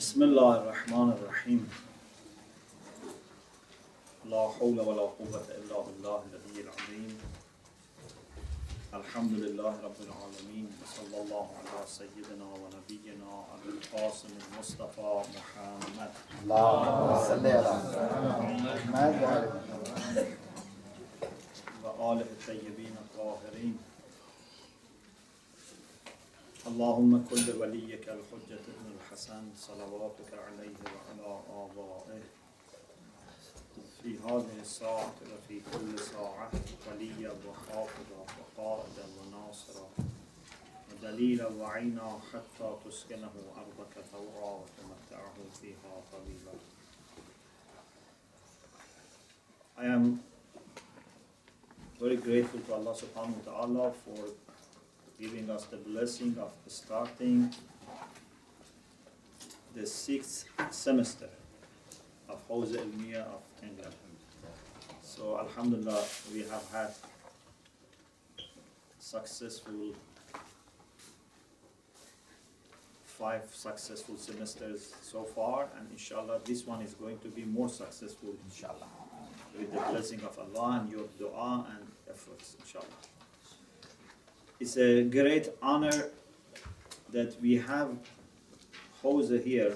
بسم الله الرحمن الرحيم لا حول ولا قوة إلا بالله العلي العظيم الحمد لله رب العالمين وصلى الله على سيدنا ونبينا أبي القاسم المصطفى محمد اللهم صل على محمد وآله الطيبين الطاهرين اللهم كن لوليك الحجة ابن الحسن صلواتك عليه وعلى آبائه في هذه الساعة وفي كل ساعة وليا وحافظا وقائدا وناصرا ودليلا وعينا حتى تسكنه أرضك طوعا وتمتعه فيها طويلا. I am very grateful to Allah subhanahu wa ta'ala for giving us the blessing of starting the 6th semester of Hawza Ilmiya of England. So alhamdulillah, we have had successful 5 successful semesters so far, and inshallah this one is going to be more successful inshallah with the blessing of Allah and your dua and efforts inshallah. It's a great honor that we have Hawza here.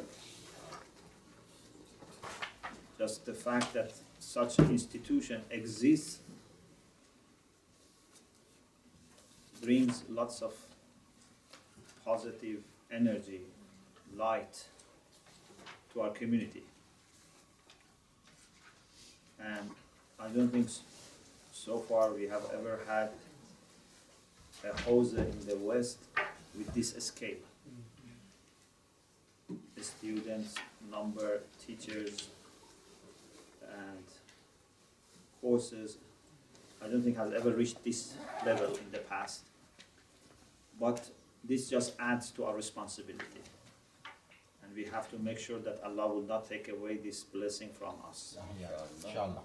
Just the fact that such an institution exists brings lots of positive energy, light to our community. And I don't think so far we have ever had a Hawza in the West with this scale. The students, number, teachers, and courses, I don't think has ever reached this level in the past. But this just adds to our responsibility. And we have to make sure that Allah will not take away this blessing from us. Inshallah.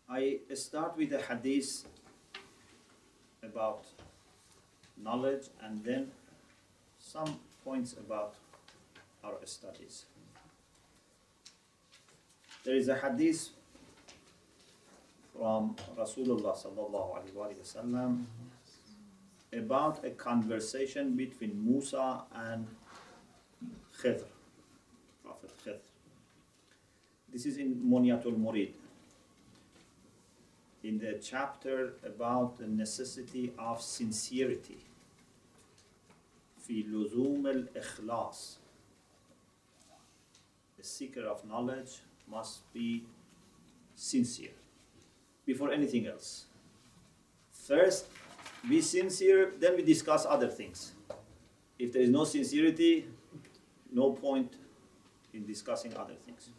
I start with a hadith about knowledge and then some points about our studies. There is a hadith from Rasulullah sallallahu alaihi wasallam about a conversation between Musa and Khiḍr, Prophet Khiḍr. This is in Munyatul Murid, in the chapter about the necessity of sincerity. في لزوم الإخلاص. The seeker of knowledge must be sincere before anything else. First, be sincere, then we discuss other things. If there is no sincerity, no point in discussing other things.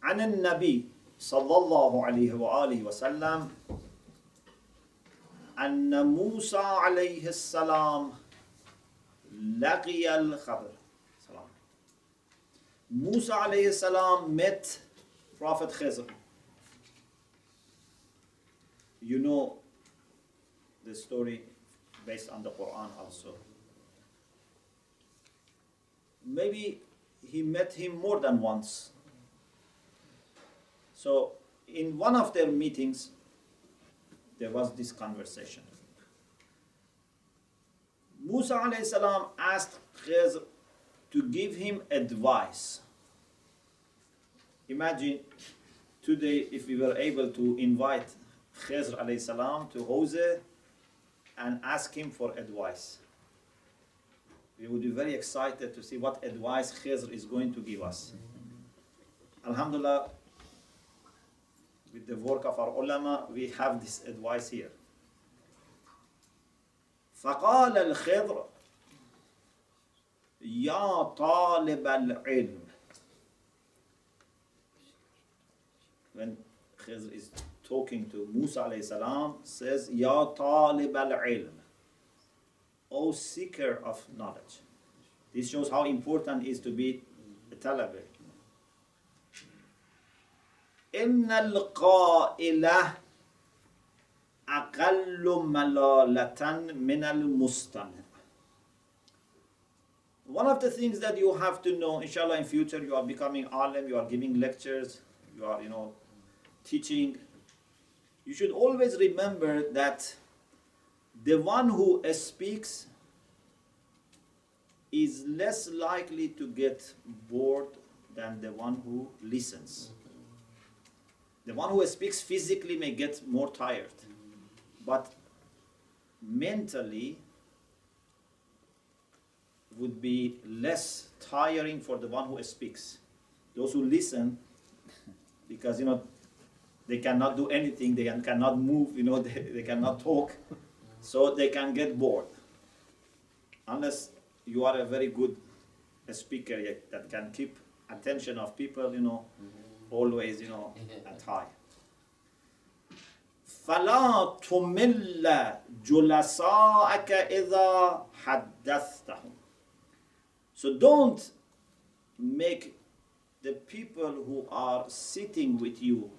عن النبي صلى الله عليه وآله وسلم أن موسى عليه السلام لقي الخضر. Musa alayhi salam met Prophet Khidr. You know the story based on the Quran also. Maybe he met him more than once. So in one of their meetings, there was this conversation. Musa alayhi salam asked Khidr to give him advice. Imagine today if we were able to invite Khidr alayhi salam to Hawza and ask him for advice. We would be very excited to see what advice Khidr is going to give us. Alhamdulillah, with the work of our ulama, we have this advice here. فقال الخضر يا طالب العلم. When Khidr is talking to Musa alayhi salam, says يا طالب العلم, O seeker of knowledge. This shows how important it is to be a talib. إن القائلة أقل ملالة من المستمع. One of the things that you have to know, inshallah, in future, you are becoming alim, you are giving lectures, you are, teaching. You should always remember that the one who speaks is less likely to get bored than the one who listens. The one who speaks physically may get more tired, but mentally would be less tiring for the one who speaks. Those who listen, because they cannot do anything, they cannot move, they cannot talk, so they can get bored. Unless you are a very good speaker that can keep attention of people, always, at high. فَلَا تُمِلَّ جُلَسَاءَكَ إِذَا حَدَّثْتَهُمْ. So don't make the people who are sitting with you,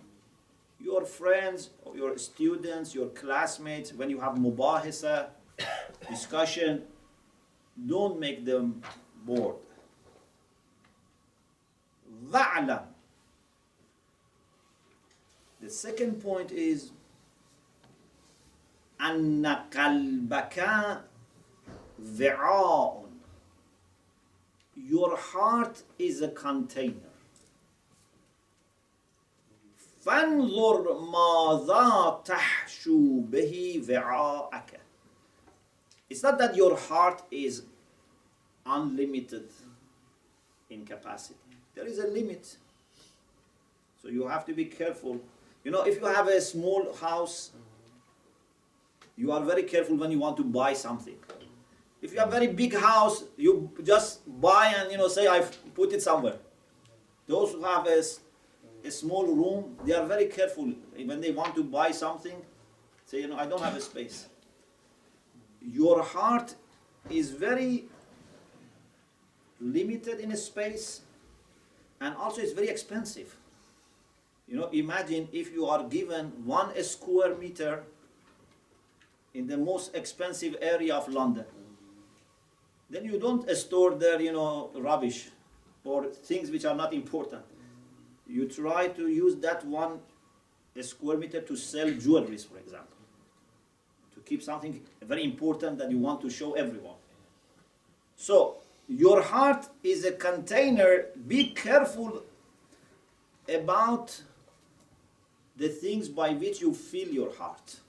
your friends, your students, your classmates, when you have mubahisa, discussion, don't make them bored. وَعْلَمْ. The second point is أَنَّ قَلْبَكَ وِعَاءٌ. Your heart is a container. فَانْظُرْ مَاذَا تَحْشُو بِهِ وِعَاءَكَ. It's not that your heart is unlimited in capacity. There is a limit. So you have to be careful. If you have a small house, you are very careful when you want to buy something. If you have a very big house, you just buy and say, I put it somewhere. Those who have a small room, they are very careful when they want to buy something. Say, I don't have a space. Your heart is very limited in a space, and also it's very expensive. Imagine if you are given 1 square meter in the most expensive area of London. Then you don't store there, rubbish or things which are not important. You try to use that 1 square meter to sell jewelries, for example. To keep something very important that you want to show everyone. So, your heart is a container. Be careful about the things by which you fill your heart.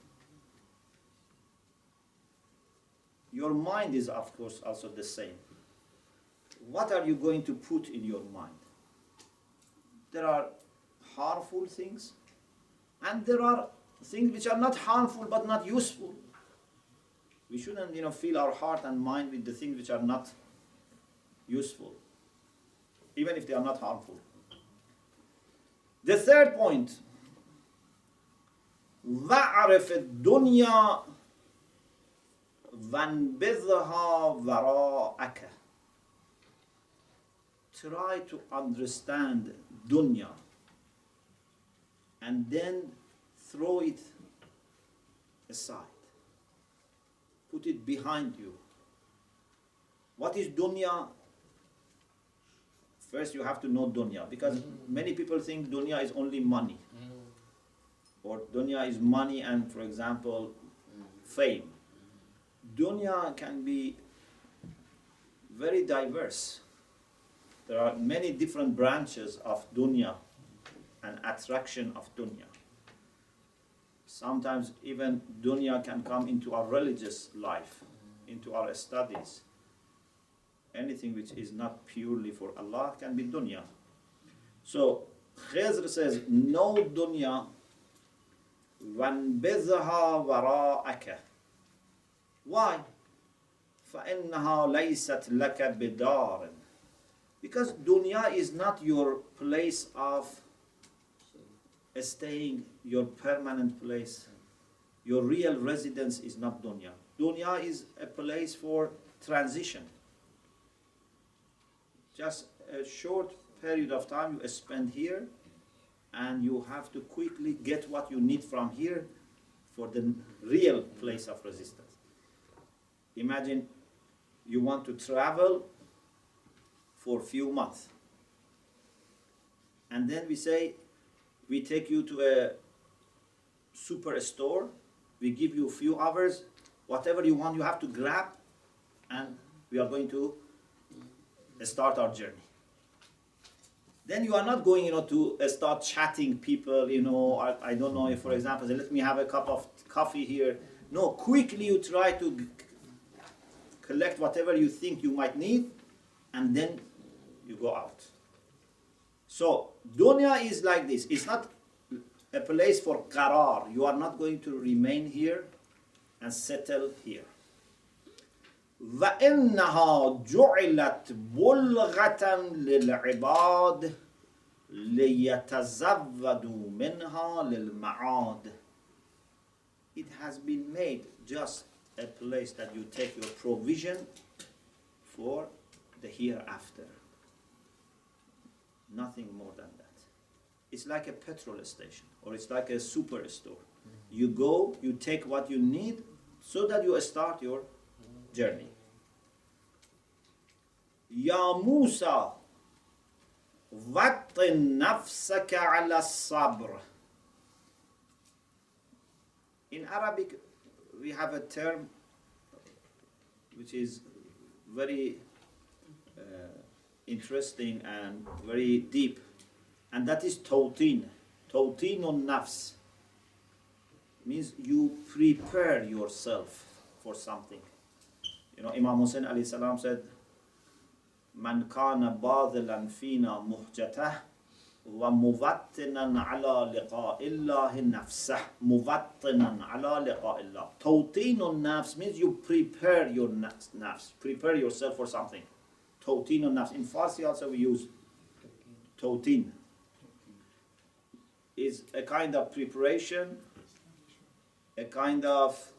Your mind is, of course, also the same. What are you going to put in your mind? There are harmful things, and there are things which are not harmful but not useful. We shouldn't, fill our heart and mind with the things which are not useful, even if they are not harmful. The third point, وَعْرِفِ الدُّنْيَا وَانْبِذْهَا وَرَاءَكَ. Try to understand dunya and then throw it aside. Put it behind you. What is dunya? First you have to know dunya, because many people think dunya is only money. Or dunya is money and, for example, fame. Dunya can be very diverse. There are many different branches of dunya and attraction of dunya. Sometimes even dunya can come into our religious life, into our studies. Anything which is not purely for Allah can be dunya. So Khidr says, no dunya, وَانْبِذْهَا وَرَاءَكَ. Why? فَإِنَّهَا لَيْسَتْ لَكَ بِدَارٍ. Because dunya is not your place of staying, your permanent place. Your real residence is not dunya. Dunya is a place for transition. Just a short period of time you spend here, and you have to quickly get what you need from here for the real place of resistance. Imagine you want to travel for a few months. And then we say, we take you to a superstore, we give you a few hours, whatever you want, you have to grab, and we are going to start our journey. Then you are not going, to start chatting people, I don't know if, for example, say, let me have a cup of coffee here. No, quickly you try to collect whatever you think you might need, and then you go out. So, dunya is like this. It's not a place for qarar. You are not going to remain here and settle here. وَإِنَّهَا جُعِلَتْ بُلْغَةً لِلْعِبَادِ لِيَتَزَوَّدُوا مِنْهَا لِلْمَعَادِ. It has been made just a place that you take your provision for the hereafter. Nothing more than that. It's like a petrol station, or it's like a superstore. You go, you take what you need, so that you start your journey. Ya Musa, وَطِّن نَفْسَكَ عَلَى الصَّبْرِ. In Arabic, we have a term which is very interesting and very deep, and that is tawteen. Tawteenun nafs means you prepare yourself for something. Imam Hussein alayhi salam said, "Man kana badilan fina muhjatah wa muvattinan ala liqa'illahi nafsah." Muvattinan ala liqa'illah. Tawteenun nafs means you prepare your nafs, prepare yourself for something. Tawteenun nafs. In Farsi also we use tawteen. Is a kind of preparation, a kind of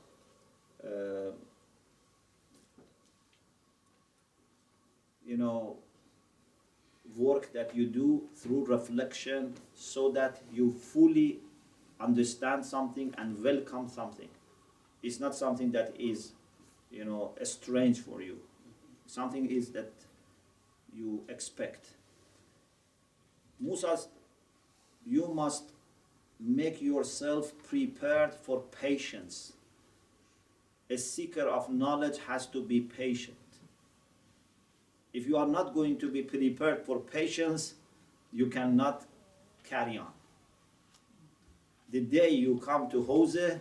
work that you do through reflection, so that you fully understand something and welcome something. It's not something that is, strange for you. Something is that you expect. Musa, you must make yourself prepared for patience. A seeker of knowledge has to be patient. If you are not going to be prepared for patience, you cannot carry on. The day you come to Hose,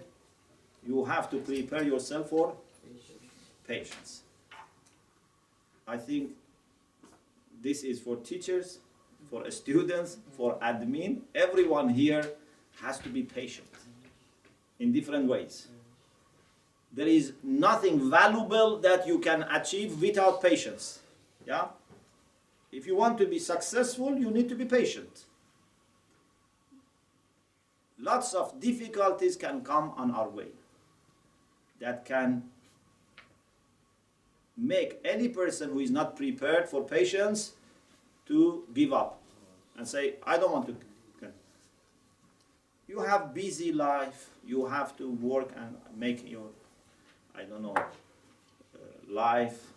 you have to prepare yourself for patience. I think this is for teachers, for students, for admin. Everyone here has to be patient in different ways. There is nothing valuable that you can achieve without patience. Yeah? If you want to be successful, you need to be patient. Lots of difficulties can come on our way that can make any person who is not prepared for patience to give up and say, I don't want to. You have busy life, you have to work and make your, life,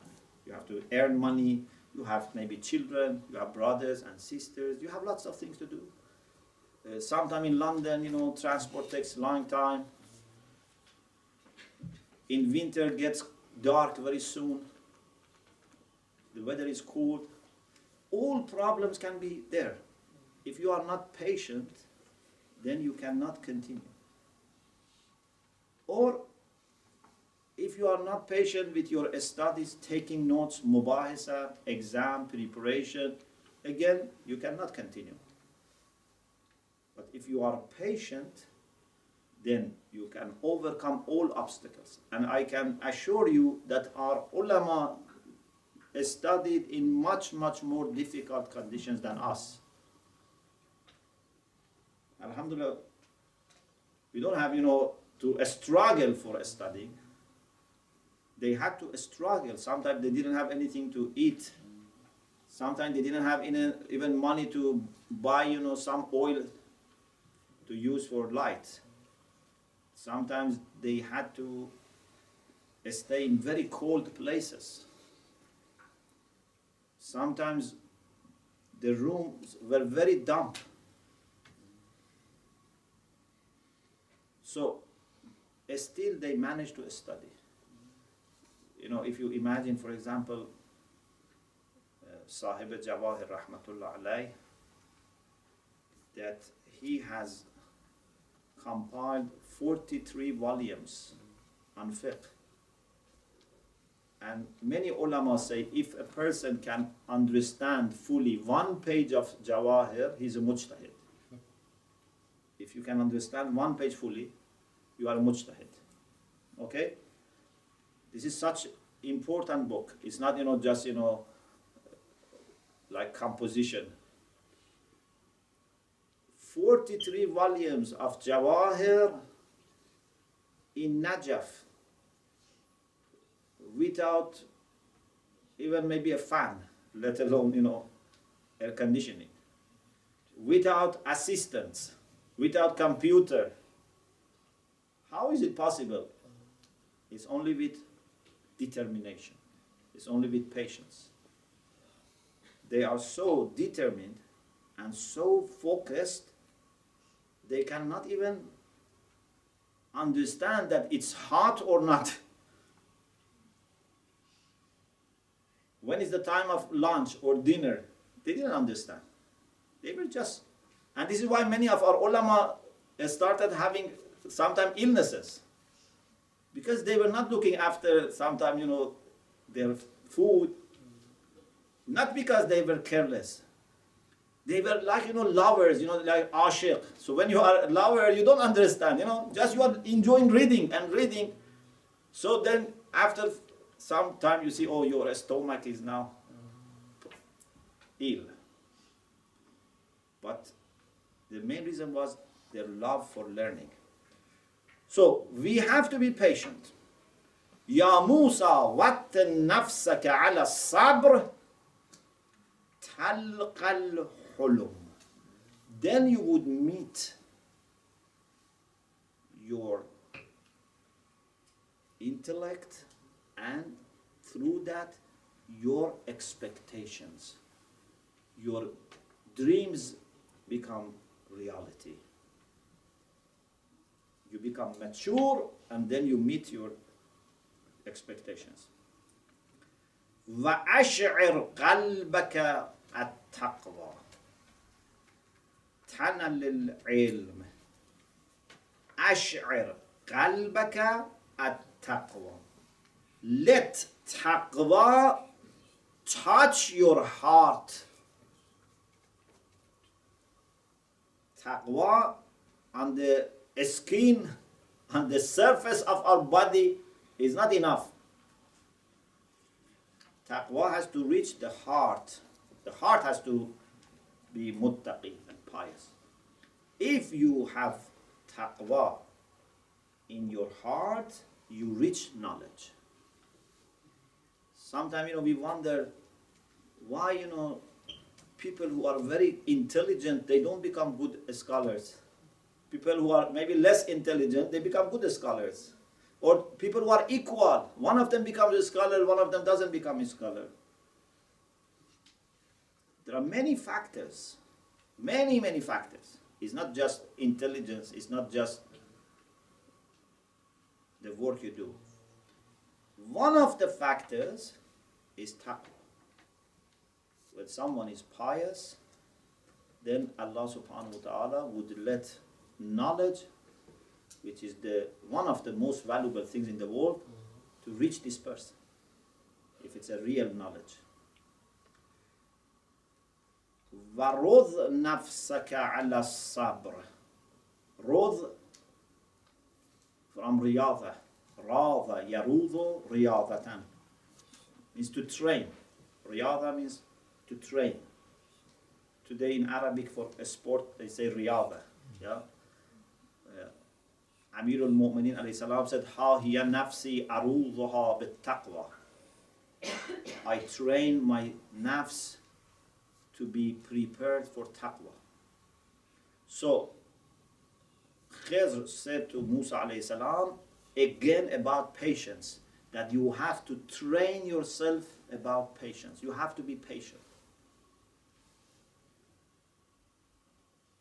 you have to earn money, you have maybe children, you have brothers and sisters, you have lots of things to do. Sometime in London, transport takes a long time. In winter gets dark very soon. The weather is cold. All problems can be there. If you are not patient, then you cannot continue. Or if you are not patient with your studies, taking notes, mubahisa, exam preparation, again, you cannot continue. But if you are patient, then you can overcome all obstacles. And I can assure you that our ulama studied in much, much more difficult conditions than us. Alhamdulillah, we don't have, to struggle for studying. They had to struggle. Sometimes they didn't have anything to eat. Sometimes they didn't have even money to buy, some oil to use for light. Sometimes they had to stay in very cold places. sometimes the rooms were very damp. So still they managed to study. You know, if you imagine, for example, Sahib Jawahir Rahmatullah Alayh, that he has compiled 43 volumes on fiqh. And many ulama say if a person can understand fully one page of Jawahir, he's a mujtahid. If you can understand one page fully, you are a mujtahid. Okay? This is such important book. It's not, just, like composition. 43 volumes of Jawahir in Najaf, without even maybe a fan, let alone, air conditioning, without assistance, without computer. How is it possible? It's only with determination. It's only with patience. They are so determined and so focused, they cannot even understand that it's hot or not. When is the time of lunch or dinner? They didn't understand. They were just, and this is why many of our ulama started having sometimes illnesses. Because they were not looking after sometimes, their food. Not because they were careless. They were like, lovers, like ashiq. So when you are a lover, you don't understand, just you are enjoying reading and reading. So then after some time you see, oh, your stomach is now ill. But the main reason was their love for learning. So we have to be patient. Ya Musa, wattan nafsaka ala sabr talqal hulum. Then you would meet your intellect, and through that your expectations, your dreams become reality. You become mature, and then you meet your expectations. وَأَشْعِرْ قَلْبَكَ التَّقْوَى تَنَلِ الْعِلْمِ. أَشْعِرْ قَلْبَكَ التَّقْوَى. Let taqwa touch your heart. Taqwa on the skin, on the surface of our body is not enough. Taqwa has to reach the heart. The heart has to be muttaqi and pious. If you have taqwa in your heart, you reach knowledge. Sometimes, we wonder why, people who are very intelligent, they don't become good scholars. People who are maybe less intelligent, they become good scholars. Or people who are equal, one of them becomes a scholar, one of them doesn't become a scholar. There are many factors, many factors. It's not just intelligence, it's not just the work you do. One of the factors is taqwa. When someone is pious, then Allah subhanahu wa ta'ala would let knowledge, which is one of the most valuable things in the world, to reach this person, if it's a real knowledge. وَرُضْ نَفْسَكَ عَلَى الصَّبْرِ. Rudh from riyadha. Radha yarudhu riyadhatan. Means to train. Riyadha means to train. Today in Arabic for a sport they say riyadha. Yeah. Amir al-Mu'mineen alayhi salam said, "Ha hiya nafsi arudhuha bit-taqwa." I train my nafs to be prepared for taqwa. So Khidr said to Musa alayhi salam again about patience, that you have to train yourself about patience. You have to be patient.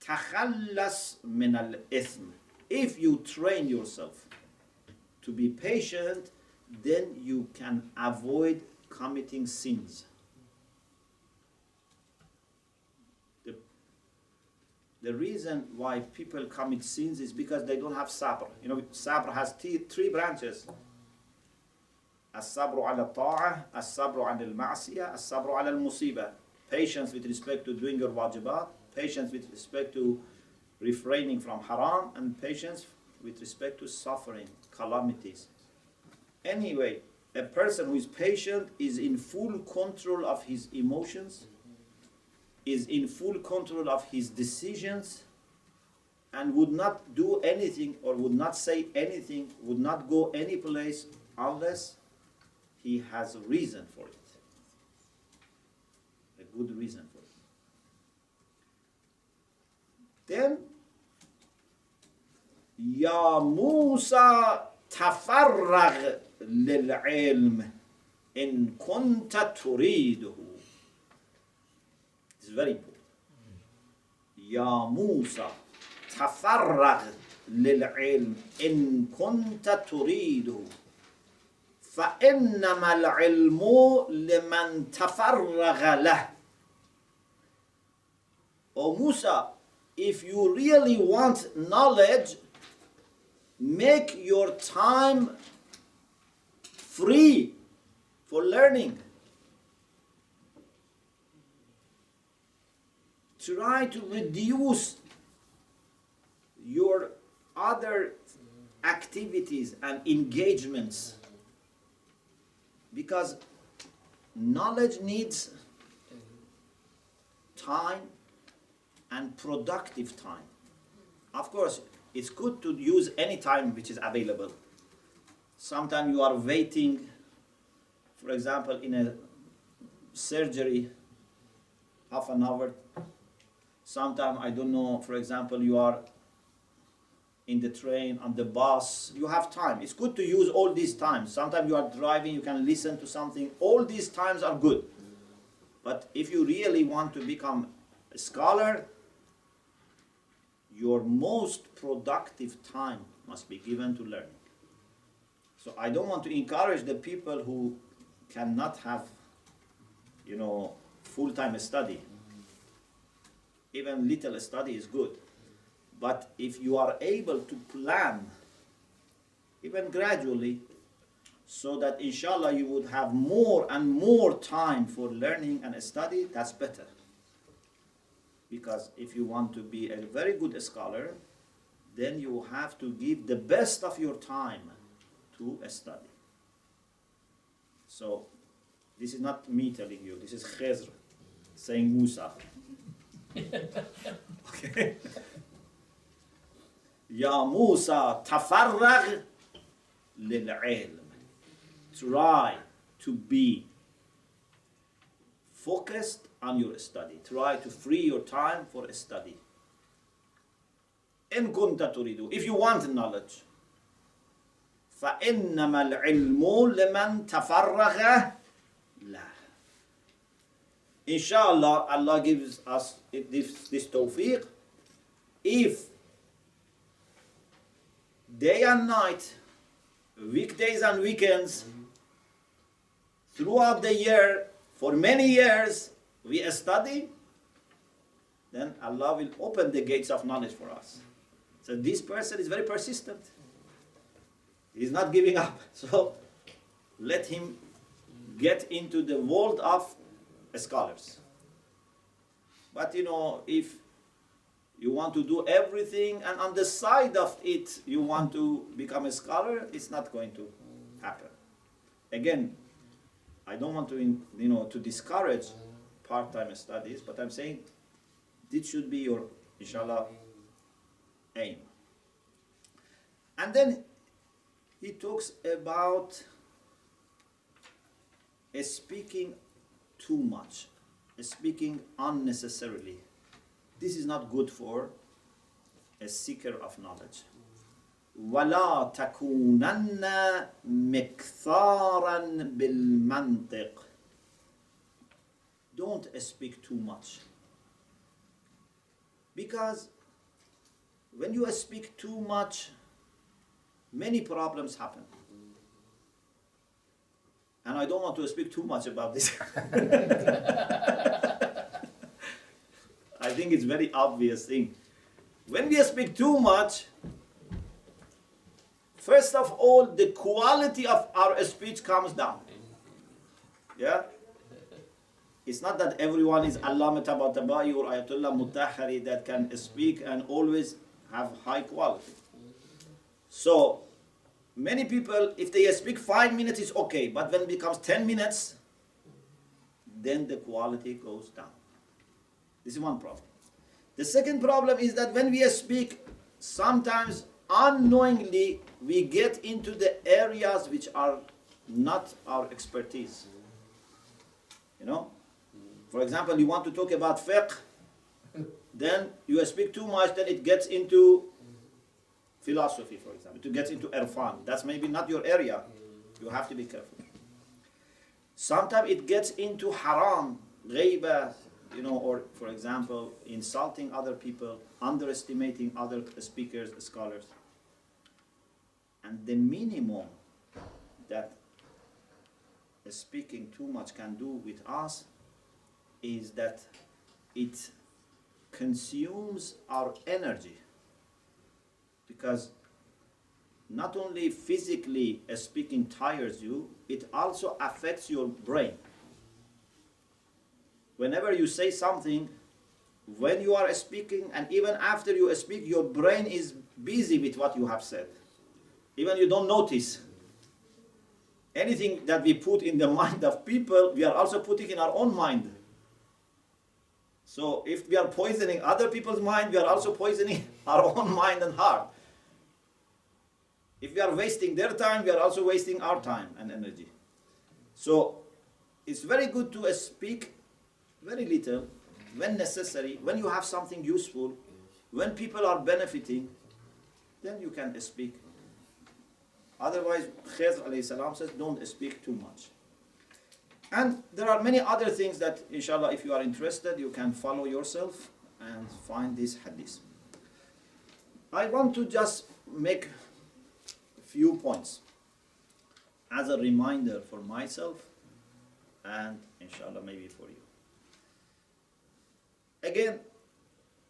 تخلص من الإثم. If you train yourself to be patient, then you can avoid committing sins. The reason why people commit sins is because they don't have sabr. You know, sabr has three branches. الصبر على الطاعة, الصبر عن المعصية, الصبر على المصيبة. Patience with respect to doing your wajibat, patience with respect to refraining from haram, and patience with respect to suffering, calamities. Anyway, a person who is patient is in full control of his emotions, is in full control of his decisions, and would not do anything or would not say anything, would not go any place unless he has a reason for it. A good reason for it. Then, Ya Musa تفرغ للعلم إن كنت تريده. This is very important. Ya Musa تفرغ للعلم إن كنت تريده فإنما العلم لمن تفرغ له. O Musa, if you really want knowledge, make your time free for learning. Try to reduce your other activities and engagements, because knowledge needs time and productive time. Of course, it's good to use any time which is available. Sometimes you are waiting, for example, in a surgery, half an hour. Sometimes, I don't know, for example, you are in the train, on the bus, you have time. It's good to use all these times. Sometimes you are driving, you can listen to something. All these times are good. But if you really want to become a scholar, your most productive time must be given to learning. So I don't want to encourage the people who cannot have, full-time study. Even little study is good. But if you are able to plan, even gradually, so that inshallah you would have more and more time for learning and study, that's better. Because if you want to be a very good scholar, then you have to give the best of your time to a study. So, this is not me telling you, this is Khidr saying Musa. Okay? Ya Musa tafarragh lil-ilm. Try to be focused on your study. Try to free your time for a study. In kunta turidu, if you want knowledge. فَإِنَّمَا الْعِلْمُ لِمَنْ تَفَرَّغَ لَهُ. Inshallah, Allah gives us this tawfiq. If day and night, weekdays and weekends, throughout the year, for many years, we study, then Allah will open the gates of knowledge for us. So this person is very persistent. He's not giving up. So let him get into the world of scholars. But if you want to do everything and on the side of it you want to become a scholar, it's not going to happen. Again, I don't want to discourage part-time studies, but I'm saying this should be your, inshallah, aim. And then he talks about speaking too much, speaking unnecessarily. This is not good for a seeker of knowledge. وَلَا تَكُونَنَّ مِكْثَارًا بِالْمَنْطِقِ. don't speak too much. Because when you speak too much, many problems happen. And I don't want to speak too much about this. I think it's very obvious thing. When we speak too much, first of all, the quality of our speech comes down. Yeah? It's not that everyone is Allama Tabatabai or Ayatollah Mutahari that can speak and always have high quality. So, many people, if they speak 5 minutes, it's okay. But when it becomes 10 minutes, then the quality goes down. This is one problem. The second problem is that when we speak, sometimes unknowingly, we get into the areas which are not our expertise. You know? For example, you want to talk about fiqh, then you speak too much, then it gets into philosophy, for example. It gets into irfan. That's maybe not your area. You have to be careful. Sometimes it gets into haram, ghaiba, you know, or for example, insulting other people, underestimating other speakers, scholars. And the minimum that speaking too much can do with us is that it consumes our energy. Because not only physically speaking tires you, it also affects your brain. Whenever you say something, when you are speaking and even after you speak, your brain is busy with what you have said. Even you don't notice. Anything that we put in the mind of people, we are also putting in our own mind. So if we are poisoning other people's mind, we are also poisoning our own mind and heart. If we are wasting their time, we are also wasting our time and energy. So it's very good to speak very little, when necessary, when you have something useful, when people are benefiting, then you can speak. Otherwise, Khiḍr alayhi salam says, don't speak too much. And there are many other things that, inshallah, if you are interested, you can follow yourself and find this hadith. I want to just make a few points as a reminder for myself and, inshallah, maybe for you. Again,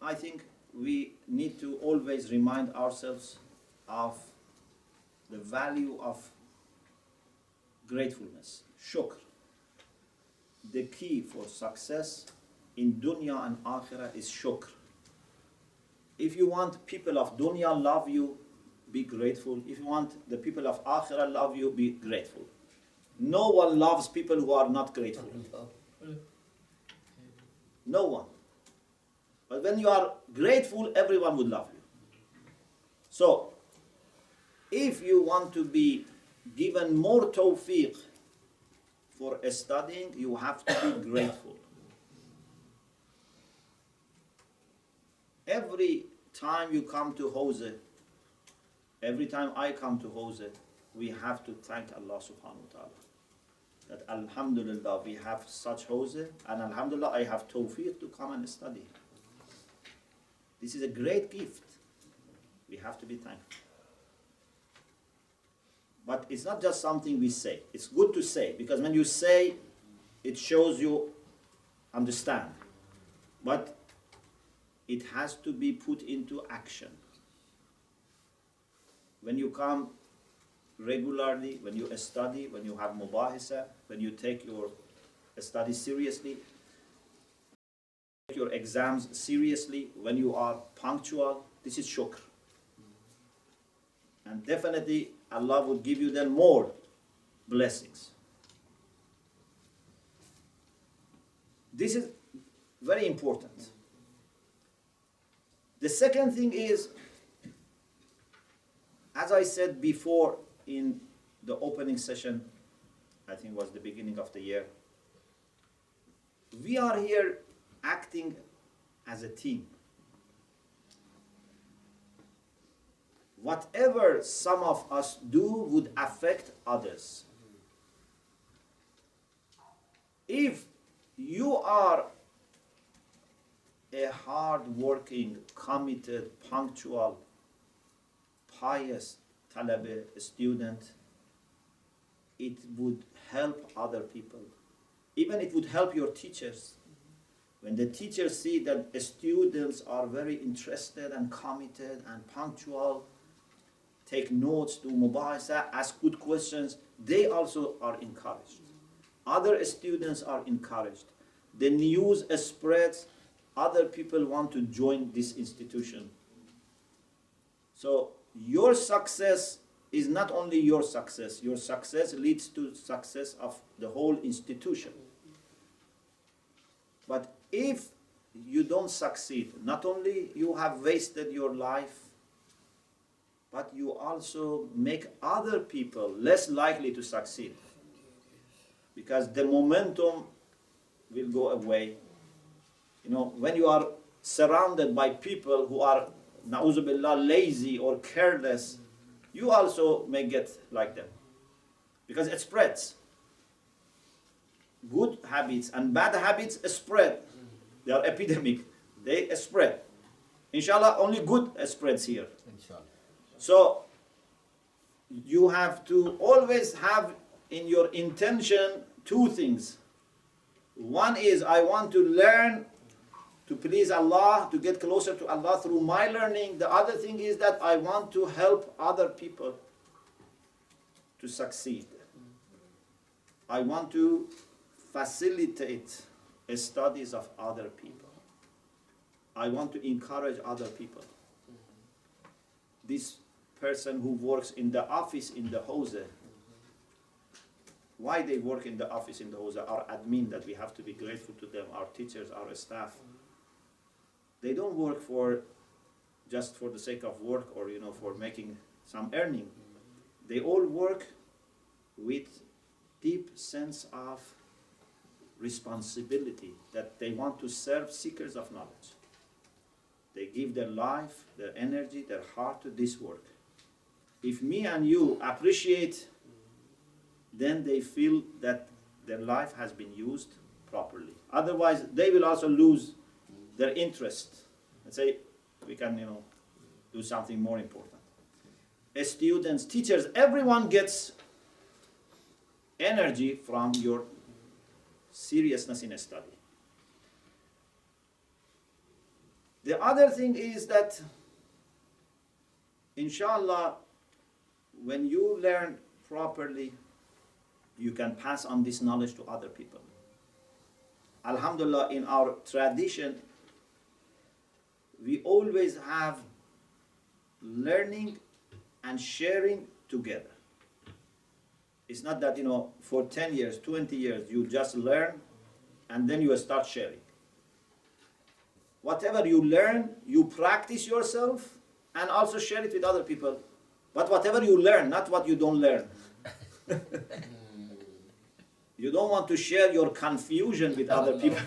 I think we need to always remind ourselves of the value of gratefulness, shukr. The key for success in dunya and akhirah is shukr. If you want people of dunya love you, be grateful. If you want the people of akhirah love you, be grateful. No one loves people who are not grateful. No one. But when you are grateful, everyone would love you. So, if you want to be given more tawfiq for studying, you have to be grateful. Every time you come to Hawza, every time I come to Hawza, we have to thank Allah subhanahu wa ta'ala. That alhamdulillah, we have such Hawza, and alhamdulillah, I have tawfiq to come and study. This is a great gift. We have to be thankful. But it's not just something we say. It's good to say, because when you say, it shows you understand. But it has to be put into action. When you come regularly, when you study, when you have mubahisa, when you take your study seriously, your exams seriously, when you are punctual, this is shukr. And definitely Allah will give you then more blessings. This is very important. The second thing is, as I said before in the opening session, I think it was the beginning of the year, we are here acting as a team. Whatever some of us do would affect others. If you are a hard-working, committed, punctual, pious talabe student, it would help other people. Even it would help your teachers. When the teachers see that students are very interested and committed and punctual, take notes, do mubahasa, ask good questions, they also are encouraged. Other students are encouraged. The news spreads, other people want to join this institution. So your success is not only your success leads to success of the whole institution. But if you don't succeed, not only you have wasted your life, but you also make other people less likely to succeed. Because the momentum will go away. You know, when you are surrounded by people who are, na'uzu billah, lazy or careless, you also may get like them. Because it spreads. Good habits and bad habits spread. They are epidemic. They spread. Inshallah, only good spreads here. Inshallah. So, you have to always have in your intention two things. One is, I want to learn to please Allah, to get closer to Allah through my learning. The other thing is that I want to help other people to succeed. I want to facilitate studies of other people. I want to encourage other people. This person who works in the office in the Hose, why they work in the office in the Hose, our admin, that we have to be grateful to them, our teachers, our staff. They don't work for just for the sake of work or for making some earning. They all work with deep sense of responsibility that they want to serve seekers of knowledge. They give their life, their energy, their heart to this work. If me and you appreciate, then they feel that their life has been used properly. Otherwise, they will also lose their interest and say, we can, do something more important. Students, teachers, everyone gets energy from your seriousness in a study. The other thing is that, inshallah, when you learn properly, you can pass on this knowledge to other people. Alhamdulillah, in our tradition, we always have learning and sharing together. It's not that, for 10 years, 20 years, you just learn and then you start sharing. Whatever you learn, you practice yourself and also share it with other people. But whatever you learn, not what you don't learn. You don't want to share your confusion with other people.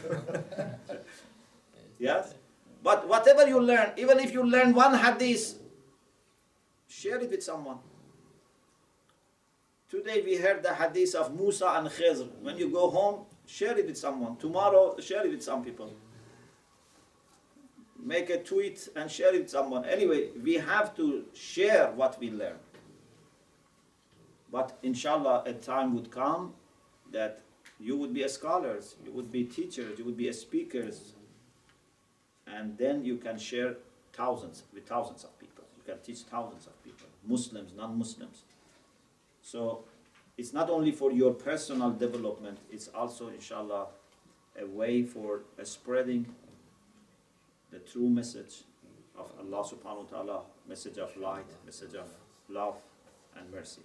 Yes? But whatever you learn, even if you learn one hadith, share it with someone. Today we heard the hadith of Musa and Khiḍr. When you go home, share it with someone. Tomorrow, share it with some people. Make a tweet and share it with someone. Anyway, we have to share what we learn. But inshallah, a time would come that you would be scholars, you would be teachers, you would be speakers, and then you can share with thousands of people. You can teach thousands of people, Muslims, non-Muslims. So it's not only for your personal development, it's also, inshallah, a way for spreading the true message of Allah subhanahu wa ta'ala, message of light, message of love and mercy.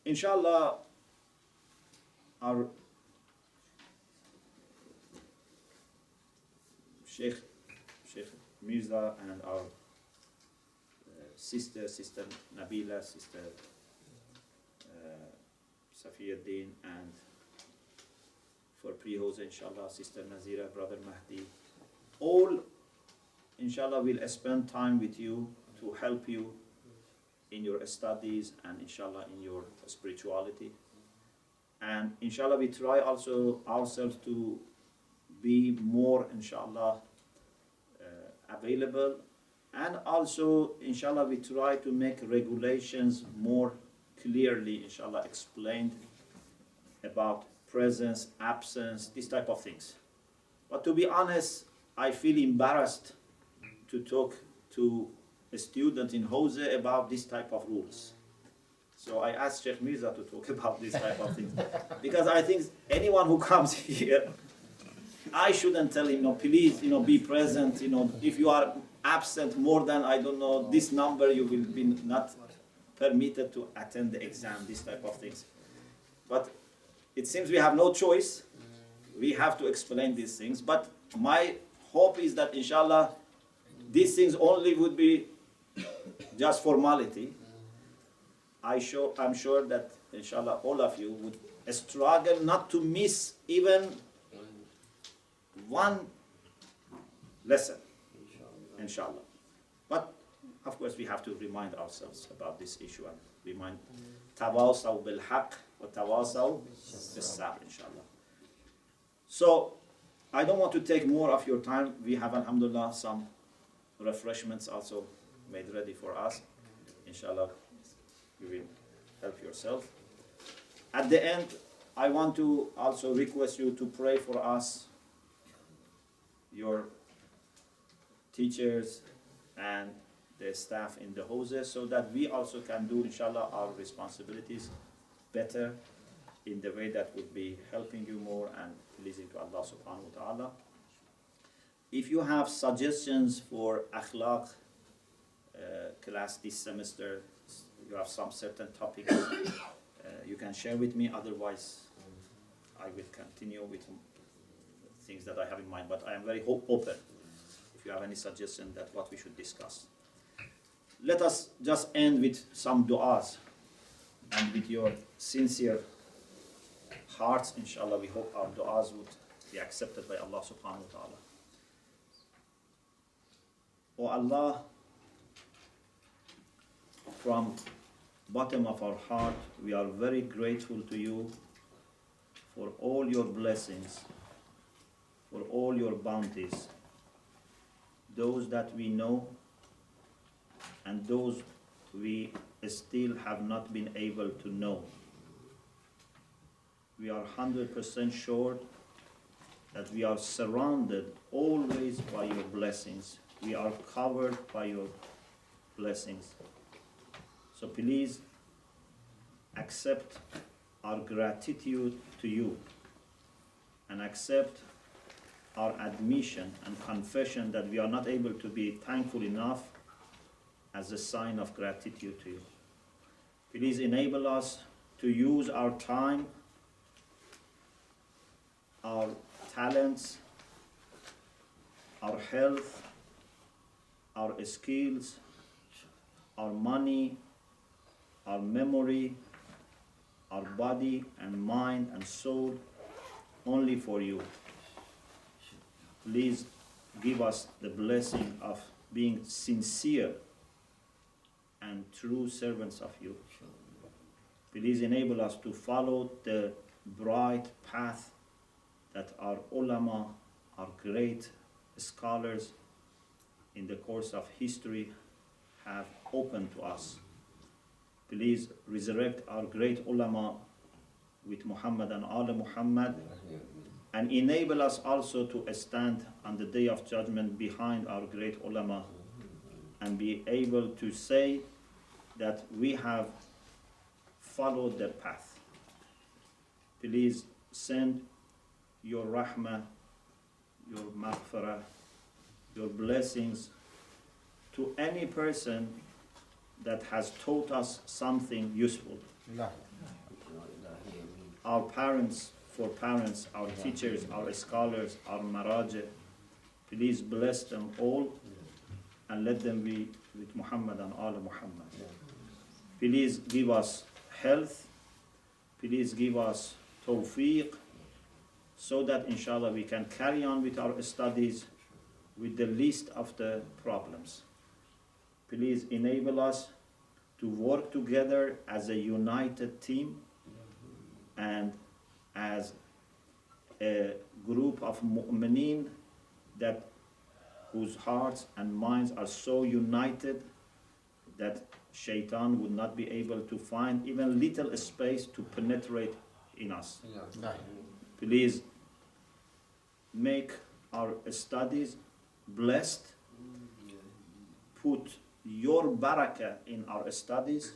Inshallah, our Sheikh Mirza and our sister Nabila, sister Safiuddin, and for pre-Hose, inshallah, sister Nazira, brother Mahdi, all, inshallah, will spend time with you to help you in your studies and inshallah in your spirituality. And inshallah, we try also ourselves to be more, inshallah, available. And also, inshallah, we try to make regulations more clearly, inshallah, explained about presence, absence, this type of things. But to be honest, I feel embarrassed to talk to a student in Jose about this type of rules. So I asked Sheikh Musa to talk about this type of things. Because I think anyone who comes here, I shouldn't tell him, please, be present, if you are absent more than, I don't know, this number, you will be not permitted to attend the exam, this type of things. But it seems we have no choice. We have to explain these things. But my hope is that, inshallah, these things only would be just formality. I'm sure that, inshallah, all of you would struggle not to miss even one lesson, inshallah. But, of course, we have to remind ourselves about this issue and remind tawasaw bil haqq wa tawasaw bis sabr, inshallah. So, I don't want to take more of your time. We have, alhamdulillah, some refreshments also made ready for us. Inshallah, you will help yourself. At the end, I want to also request you to pray for us, your teachers and the staff in the houses, so that we also can do, inshallah, our responsibilities better in the way that would be helping you more and pleasing to Allah subhanahu wa ta'ala. If you have suggestions for Akhlaq class this semester, you have some certain topics, you can share with me. Otherwise, I will continue with things that I have in mind. But I am very open if you have any suggestion that what we should discuss. Let us just end with some du'as, and with your sincere hearts, inshallah, we hope our du'as would be accepted by Allah subhanahu wa ta'ala. O Allah, from bottom of our heart, we are very grateful to you for all your blessings, for all your bounties, those that we know and those we still have not been able to know. We are 100% sure that we are surrounded always by your blessings. We are covered by your blessings. So please accept our gratitude to you and accept our admission and confession that we are not able to be thankful enough as a sign of gratitude to you. Please enable us to use our time, our talents, our health, our skills, our money, our memory, our body and mind and soul only for you. Please give us the blessing of being sincere and true servants of you. Please enable us to follow the bright path that our ulama, our great scholars in the course of history have opened to us. Please resurrect our great ulama with Muhammad and Al Muhammad, and enable us also to stand on the day of judgment behind our great ulama and be able to say that we have followed their path. Please send your rahmah, your maghfirah, your blessings to any person that has taught us something useful. Our parents, our teachers, our scholars, our marajah, please bless them all and let them be with Muhammad and Al Muhammad. Please give us health, please give us tawfiq, so that inshallah we can carry on with our studies with the least of the problems. Please enable us to work together as a united team and as a group of mu'mineen that whose hearts and minds are so united that shaitan would not be able to find even little space to penetrate in us. Please make our studies blessed. Put your barakah in our studies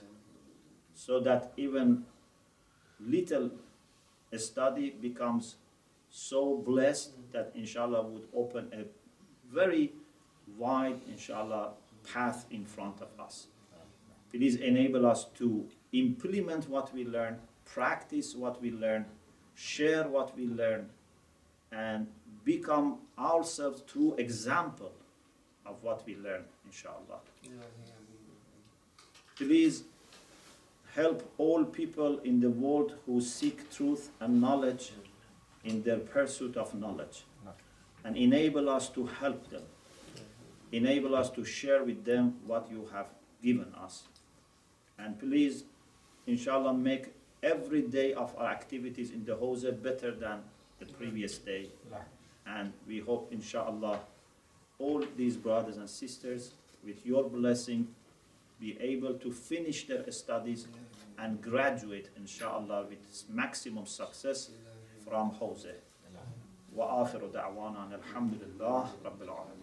so that even little study becomes so blessed that inshallah would open a very wide inshallah path in front of us. Please enable us to implement what we learn, practice what we learn, share what we learn, and become ourselves true example of what we learn, inshallah. Please help all people in the world who seek truth and knowledge in their pursuit of knowledge, and enable us to help them. Enable us to share with them what you have given us. And please, inshallah, make every day of our activities in the Hawza better than the previous day. And we hope, inshallah, all these brothers and sisters, with your blessing, be able to finish their studies and graduate, inshallah, with maximum success from Hawza. وآخر دعوانا أن الحمد لله رب العالمين.